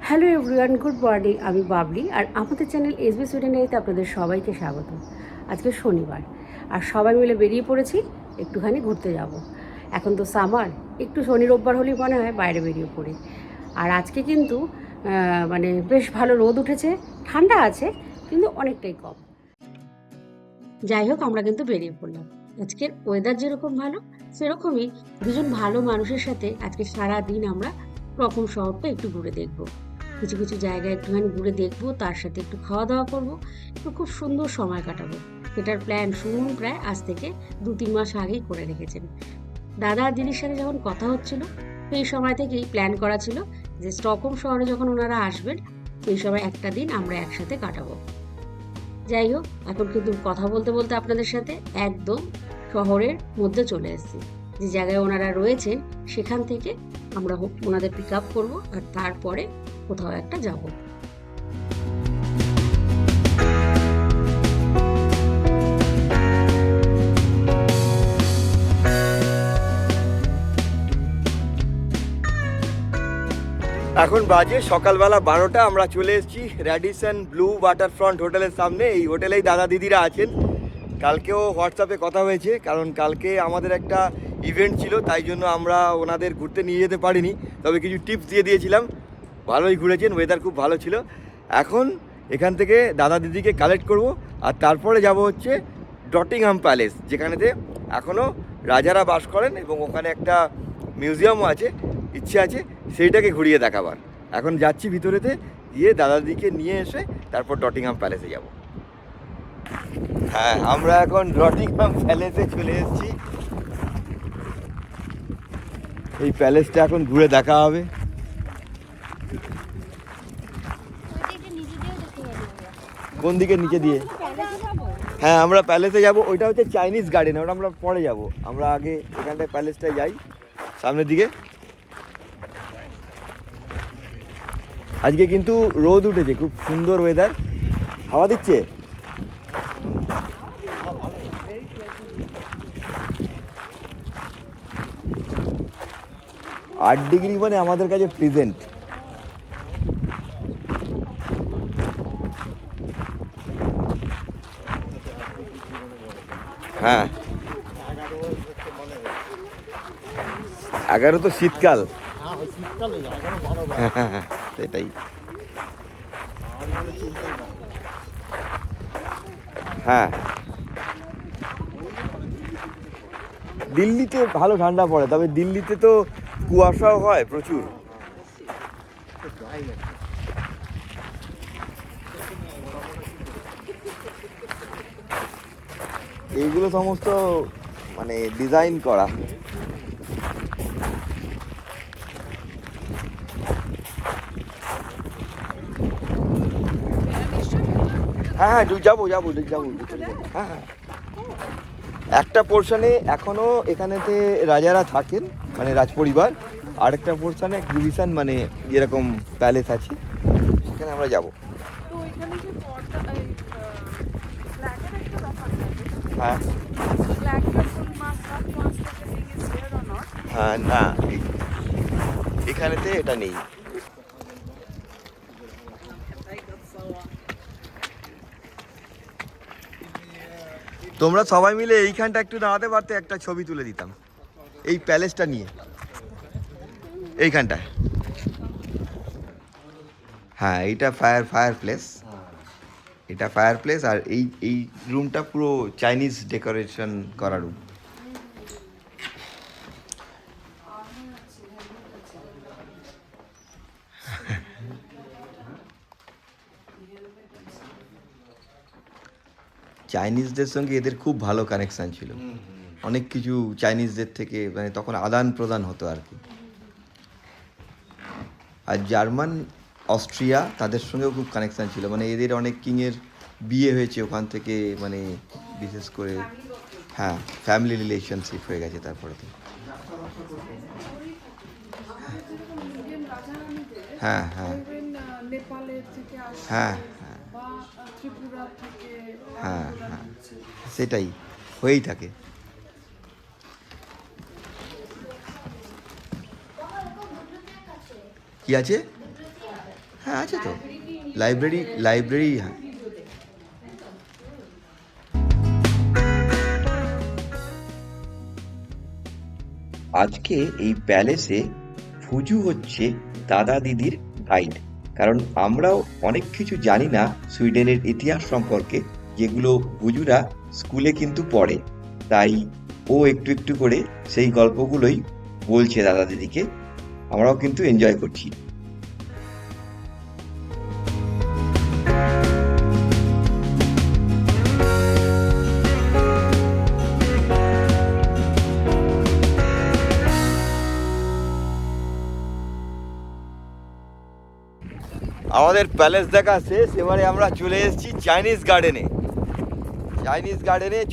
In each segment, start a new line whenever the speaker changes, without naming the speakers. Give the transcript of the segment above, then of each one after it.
Hello everyone, good morning. আমি বাবলি আর আমাদের channel SB সুইডেনারিতে আপনাদের সবাইকে স্বাগত। আজকে শনিবার আর সবাই মিলে বেরিয়ে পড়েছি একটুখানি ঘুরতে যাব। এখন তো সামার, একটু শনি রোববার হলেই মনে হয় বাইরে বেরিয়ে পড়ি। আর আজকে কিন্তু মানে বেশ ভালো রোদ উঠেছে, ঠান্ডা আছে কিন্তু অনেকটাই কম। যাই হোক, আমরা কিন্তু বেরিয়ে পড়লাম। আজকের ওয়েদার যেরকম ভালো, সেরকমই দুজন ভালো মানুষের সাথে আজকে সারা দিন আমরা রকম শহরটা একটু ঘুরে দেখব। কিছু কিছু জায়গায় একটুখানি ঘুরে দেখব, তার সাথে একটু খাওয়া দাওয়া করব, একটু খুব সুন্দর সময় কাটাবো। এটার প্ল্যান শুনুন প্রায় আজ থেকে 2-3 মাস আগেই করে রেখেছেন। দাদা আর দিদির সাথে যখন কথা হচ্ছিল, সেই সময় থেকেই প্ল্যান করা ছিল যে স্টকহোম শহরে যখন ওনারা আসবেন, সেই সময় একটা দিন আমরা একসাথে কাটাবো। যাই হোক, এখন কিন্তু কথা বলতে বলতে আপনাদের সাথে একদম শহরের মধ্যে চলে এসেছি। যে জায়গায় ওনারা রয়েছেন সেখান থেকে আমরা ওনাদের পিক আপ করবো আর তারপরে কোথাও একটা যাব।
এখন বাজে সকালবেলা 12টা। আমরা চলে এসেছি র্যাডিসন ব্লু ওয়াটারফ্রন্ট হোটেলের সামনে। এই হোটেলেই দাদা দিদিরা আছেন। কালকেও হোয়াটসঅ্যাপে কথা হয়েছে, কারণ কালকে আমাদের একটা ইভেন্ট ছিল, তাই জন্য আমরা ওনাদের ঘুরতে নিয়ে যেতে পারিনি, তবে কিছু টিপস দিয়ে দিয়েছিলাম। ভালোই ঘুরেছেন, ওয়েদার খুব ভালো ছিল। এখন এখান থেকে দাদা দিদিকে কালেক্ট করব আর তারপরে যাব হচ্ছে ডটিংহাম প্যালেস, যেখানেতে এখনও রাজারা বাস করেন এবং ওখানে একটা মিউজিয়ামও আছে। ইচ্ছে আছে সেইটাকে ঘুরিয়ে দেখাবার। এখন যাচ্ছি ভিতরেতে, গিয়ে দাদা দিদিকে নিয়ে এসে তারপর ডটিংহাম প্যালেসে যাব। হ্যাঁ, আমরা এখন ডটিংহাম প্যালেসে চলে এসেছি। এই প্যালেসটা এখন ঘুরে দেখা হবে। কোন দিকে? নিচে দিয়ে? হ্যাঁ, আমরা প্যালেসে যাব। ওইটা হচ্ছে চাইনিজ গার্ডেন, ওটা আমরা পরে যাব। আমরা আগে এখানটায় প্যালেসটায় যাই, সামনের দিকে। আজকে কিন্তু রোদ উঠেছে, খুব সুন্দর ওয়েদার, হাওয়া দিচ্ছে। 8 ডিগ্রি মানে আমাদের কাছে প্রেজেন্ট। হ্যাঁ, 11 তো শীতকাল। হ্যাঁ, সেটাই। হ্যাঁ, দিল্লিতে ভালো ঠান্ডা পড়ে, তবে দিল্লিতে তো কুয়াশাও হয় প্রচুর। এইগুলো সমস্ত মানে ডিজাইন করা। হ্যাঁ হ্যাঁ, যাবো যাবো যাবো। হ্যাঁ হ্যাঁ, একটা পোর্শনে এখনো এখানেতে রাজারা থাকেন, মানে রাজপরিবার। আরেকটা পোর্শনে এক্সিবিশন, মানে যেরকম প্যালেস আছে, সেখানে আমরা যাব। হ্যাঁ হ্যাঁ, না এখানেতে এটা নেই। তোমরা সবাই মিলে এইখানটা একটু দাঁড়াতে পারতে, একটা ছবি তুলে দিতাম এই প্যালেসটা নিয়ে, এইখানটায়। হ্যাঁ, এইটা ফায়ার প্লেস, এটা ফায়ার প্লেস। আর এই এই রুমটা পুরো চাইনিজ ডেকোরেশন করা রুম। চাইনিজদের সঙ্গে এদের খুব ভালো কানেকশান ছিল, অনেক কিছু চাইনিজদের থেকে মানে তখন আদান প্রদান হতো আর কি। আর জার্মান, অস্ট্রিয়া, তাদের সঙ্গেও খুব কানেকশান ছিল, মানে এদের অনেক কিংয়ের বিয়ে হয়েছে ওখান থেকে, মানে বিশেষ করে। হ্যাঁ, ফ্যামিলি রিলেশনশিপ হয়ে গেছে তারপরে তো। হ্যাঁ হ্যাঁ হ্যাঁ হ্যাঁ হ্যাঁ, সেটাই হয়েই থাকে। কি আছে? হ্যাঁ আছে তো, লাইব্রেরি হ্যাঁ।
আজকে এই প্যালেসে ফুজু হচ্ছে দাদা দিদির গাইড। কারণ আমরাও অনেক কিছু জানি না সুইডেনের ইতিহাস সম্পর্কে, যেগুলো ফুজুরা স্কুলে কিন্তু পড়ে। তাই ও একটু একটু করে সেই গল্পগুলোই বলছে দাদা দিদিকে, আমরাও কিন্তু এনজয় করছি।
আমাদের প্যালেস দেখা শেষ, এবারে আমরা চলে এসেছি চাইনিজ গার্ডেনে।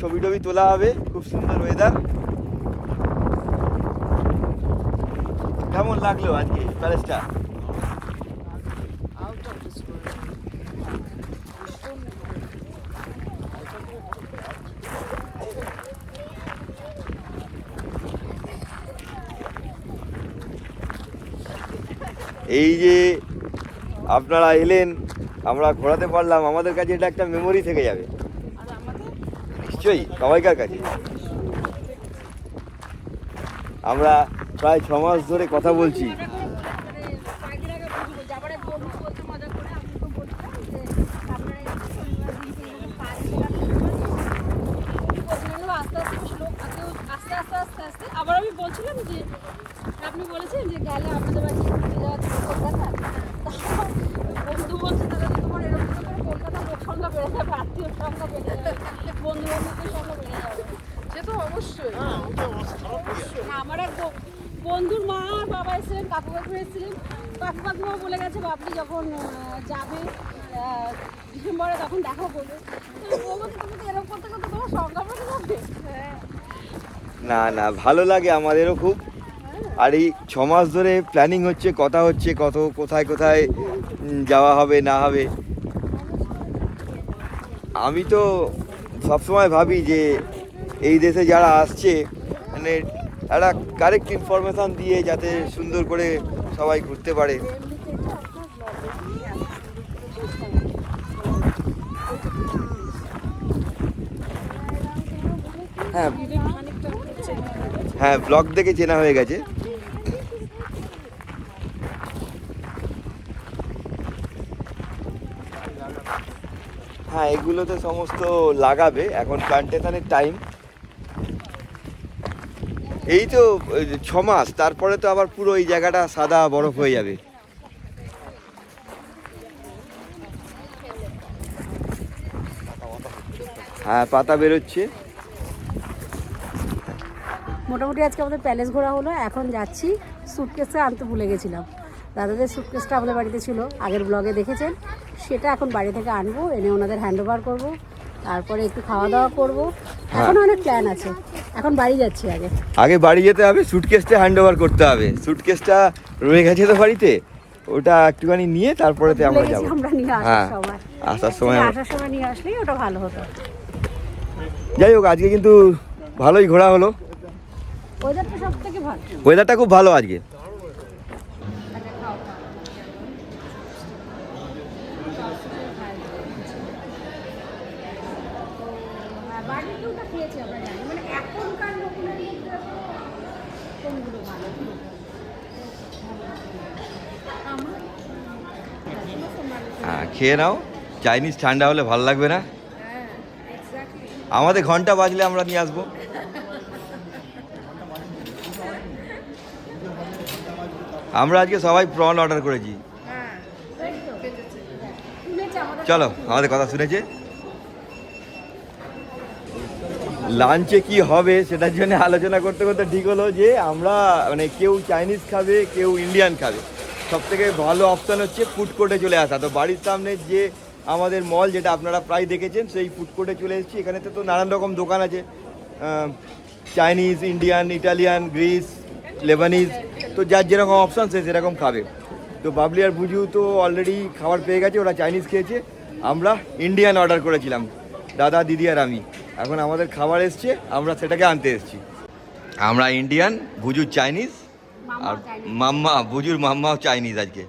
ছবি টবি তোলা হবে, খুব সুন্দর ওয়েদার। কেমন লাগলো আজকে প্যালেসটা? এই যে আপনারা এলেন, আমরা ঘোরাতে পারলাম, আমাদের কাছে এটা একটা মেমোরি থেকে যাবে নিশ্চয়ই সবাইকার কাছে। আমরা প্রায় 6 মাস ধরে কথা বলছি।
আবার আমি বলছিলাম যে আপনি বলেছেন যে গেলে আপনাদের বাড়ি ঘুরতে যাওয়া কলকাতা, বন্ধু বলছে দাদা তোমার এরকম করে কলকাতা সংখ্যা বেড়ে যাবে, আত্মীয় সংখ্যা বেড়ে যাবে, বন্ধু বান্ধবের সংখ্যা বেড়ে যাবে। সে তো অবশ্যই। আমার এক বন্ধুর মা আর বাবা এসেছিলেন, কাকু কাকু এসেছিলেন, কাকুমা বলে গেছে বাবলি যখন যাবে ডিসেম্বরে তখন দেখা করবে। তুমি তো এরকম করতে করতে তোমার সংখ্যা বেড়ে যাবে।
না না, ভালো লাগে আমাদেরও খুব। আর এই 6 মাস ধরে প্ল্যানিং হচ্ছে, কথা হচ্ছে, কোথায় কোথায় যাওয়া হবে না হবে। আমি তো সবসময় ভাবি যে এই দেশে যারা আসছে মানে একটা কারেক্ট ইনফরমেশান দিয়ে যাতে সুন্দর করে সবাই ঘুরতে পারে। হ্যাঁ, ব্লগ দেখে চেনা হয়ে গেছে। হ্যাঁ, এগুলোতে সমস্ত লাগাবে, এখন প্লান্টেশনের টাইম। এই তো 6 মাস, তারপরে তো আবার পুরো এই জায়গাটা সাদা বরফ হয়ে যাবে। হ্যাঁ, পাতা বেরোচ্ছে।
মোটামুটি আজকে আমাদের প্যালেস ঘোরা হলো। এখন যাচ্ছি, স্যুটকেসটা আনতে ভুলে গেছিলাম। দাদাদের স্যুটকেসটা আমাদের বাড়িতে ছিল, আগের ব্লগে দেখেছেন। সেটা এখন বাড়ি থেকে আনবো, এনে ওনাদের হ্যান্ড ওভার করবো, তারপরে একটু খাওয়া দাওয়া করবো। এখন অনেক প্ল্যান আছে, এখন বাড়ি যাচ্ছি। আগে
বাড়ি যেতে হবে, স্যুটকেসটা হ্যান্ড ওভার করতে হবে। স্যুটকেসটা রয়ে গেছে তো বাড়িতে, ওটা একটুখানি নিয়ে তারপরে আমরা যাবো। হ্যাঁ, আসার সময়
নিয়ে আসলেই ওটা ভালো হতো।
যাই হোক, আজকে কিন্তু ভালোই ঘোরা হলো।
ওয়েদারটা সবথেকে ভালো,
ওয়েদারটা খুব ভালো আজকে। হ্যাঁ, খেয়ে নাও। চাইনিজ ঠান্ডা হলে ভালো লাগবে না। আমাদের ঘন্টা বাজলে আমরা নিয়ে আসবো। আমরা আজকে সবাই প্রন অর্ডার করেছি। চলো, আমাদের কথা শুনেছে। লাঞ্চে কি হবে সেটার জন্য আলোচনা করতে করতে ঠিক হলো যে আমরা মানে কেউ চাইনিজ খাবে, কেউ ইন্ডিয়ান খাবে। সব থেকে ভালো অপশান হচ্ছে ফুড কোর্টে চলে আসা। তো বাড়ির সামনে যে আমাদের মল, যেটা আপনারা প্রায় দেখেছেন, সেই ফুড কোর্টে চলে এসেছি। এখানেতে তো নানান রকম দোকান আছে, Chinese, Indian, Italian, Greece, Lebanese. তো যার যেরকম অপশান সে সেরকম খাবে। তো বাবলি আর বুজু তো অলরেডি খাবার পেয়ে গেছে, ওরা চাইনিজ খেয়েছে। আমরা ইন্ডিয়ান অর্ডার করেছিলাম, দাদা, দিদি আর আমি। এখন আমাদের খাবার এসছে, আমরা সেটাকে আনতে এসেছি। আমরা ইন্ডিয়ান, বুজুর চাইনিজ, আর বুজুর মাম্মাও চাইনিজ আজকে।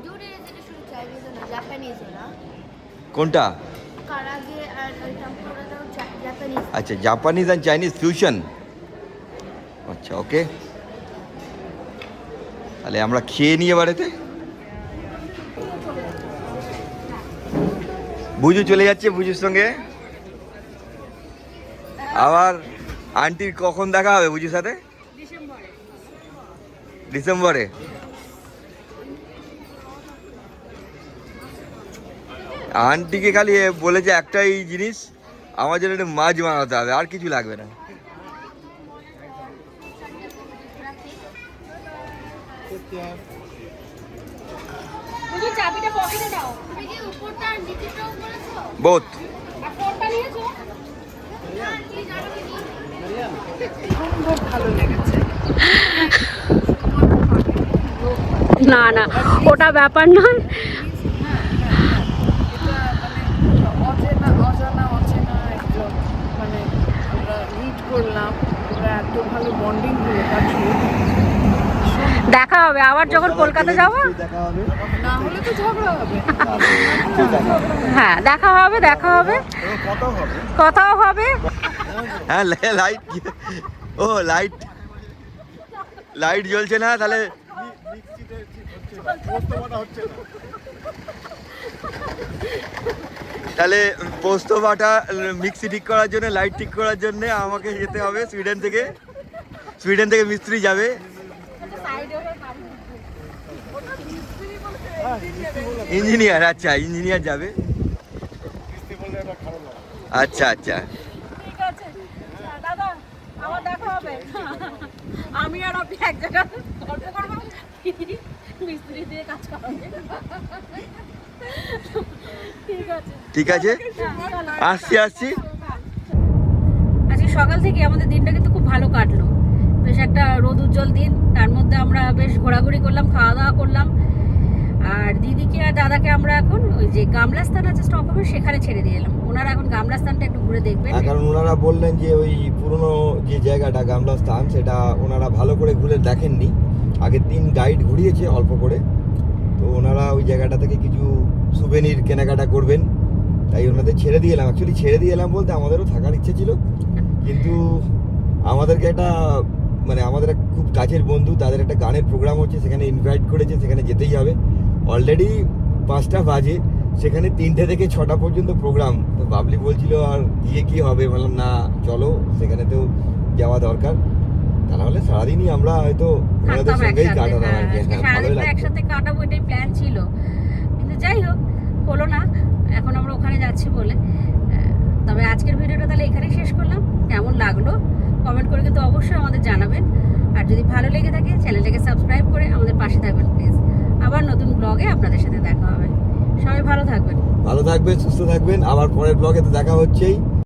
দুটো যেটা শুধু চাইনিজ না জাপানিজ না
কোনটা?
কারাগে আর টেম্পোরাটাও জাপানিজ।
আচ্ছা, জাপানিজ অ্যান্ড চাইনিজ ফিউশন। আচ্ছা, ওকে, তাহলে আমরা খেয়ে নিয়ে বাড়িতে। বুঝু চলে যাচ্ছে, বুঝুর সঙ্গে আবার আন্টির কখন দেখা হবে বুঝুর সাথে? ডিসেম্বরে। আন্টিকে খালি বলেছে একটাই জিনিস, আমার জন্য একটু মাছ বানাতে হবে, আর কিছু লাগবে না।
চাবিটা পকেটে দাও।
তুমি কি উপরটা আর নিচেটাও করেছো?
বোথ।
আর ফোনটা নিয়েছো? না না, ওটা ব্যাপার নয়।
অচেনা একজন মানে আমরা মিট করলাম, আমরা এত ভালো বন্ডিং হলো তার সাথে।
দেখা হবে আবার যখন কলকাতা যাবো।
না হলে তো ঝগড়া হবে।
হ্যাঁ, দেখা হবে, কথাও হবে।
হ্যাঁ, লাইট, ও লাইট লাইট জ্বলছে না, তাহলে তাহলে পোস্ত বাটা মিক্সি ঠিক করার জন্য, লাইট ঠিক করার জন্য আমাকে যেতে হবে সুইডেন থেকে মিস্ত্রি যাবে। ইঞ্জিনিয়ার, আচ্ছা ইঞ্জিনিয়ার যাবে। আচ্ছা আচ্ছা,
ঠিক আছে দাদা, আবার দেখা হবে। আমি আর আপনি এক জায়গায় গল্প করবো, মিস্ত্রি দিয়ে কাজ করাবে।
ঠিক আছে, আসছি।
আজকে সকাল থেকে আমাদের দিনটা কিন্তু খুব ভালো কাটলো। বেশ একটা রোদ উজ্জ্বল দিন, তার মধ্যে আমরা বেশ ঘোরাঘুরি করলাম, খাওয়া দাওয়া করলাম। আর দিদিকে আর দাদাকে আমরা এখন ওই যে গামলা স্থান আছে স্টকহোমে, সেখানে ছেড়ে দিয়ে এলাম। ওনারা এখন গামলা স্থানটা একটু ঘুরে দেখবেন।
কারণ ওনারা বললেন যে ওই পুরনো যে জায়গাটা গামলা স্থান, সেটা ওনারা ভালো করে ঘুরে দেখেননি। আগের দিন গাইড ঘুরিয়েছে অল্প করে, তো ওনারা ওই জায়গাটা থেকে কিছু সুভেনির কেনাকাটা করবেন, তাই ওনাদের ছেড়ে দিয়ে এলাম। অ্যাকচুয়ালি ছেড়ে দিয়ে এলাম বলতে আমাদেরও থাকার ইচ্ছে ছিল, কিন্তু আমাদেরকে একটা মানে আমাদের এক খুব কাছের বন্ধু, তাদের একটা গানের প্রোগ্রাম হচ্ছে, সেখানে ইনভাইট করেছে, সেখানে যেতেই হবে। অলরেডি 5টা বাজে, সেখানে 3টে থেকে 6টা পর্যন্ত প্রোগ্রাম। তো বাবলি বলছিল আর গিয়ে কি হবে, বললাম না চলো, সেখানেতেও যাওয়া দরকার। তা নাহলে সারাদিনই আমরা হয়তো ওনাদের সঙ্গেই কাটাতাম আর কি। ভালোই লাগতো।
একসাথে কাটাবো এটাই প্ল্যান ছিল, কিন্তু যাই হোক হলো না। এখন আমরা ওখানে যাচ্ছি বলে। তবে আজকের ভিডিওটা তাহলে এখানেই শেষ করলাম। কেমন লাগলো কমেন্ট করে কিন্তু অবশ্যই আমাদের জানাবেন। আর যদি ভালো লেগে থাকে চ্যানেলটাকে সাবস্ক্রাইব করে আমাদের পাশে থাকবেন প্লিজ। আবার নতুন ব্লগে আপনাদের সাথে দেখা হবে। সবাই ভালো থাকবেন,
সুস্থ থাকবেন। আবার পরের ব্লগে তো দেখা হচ্ছেই।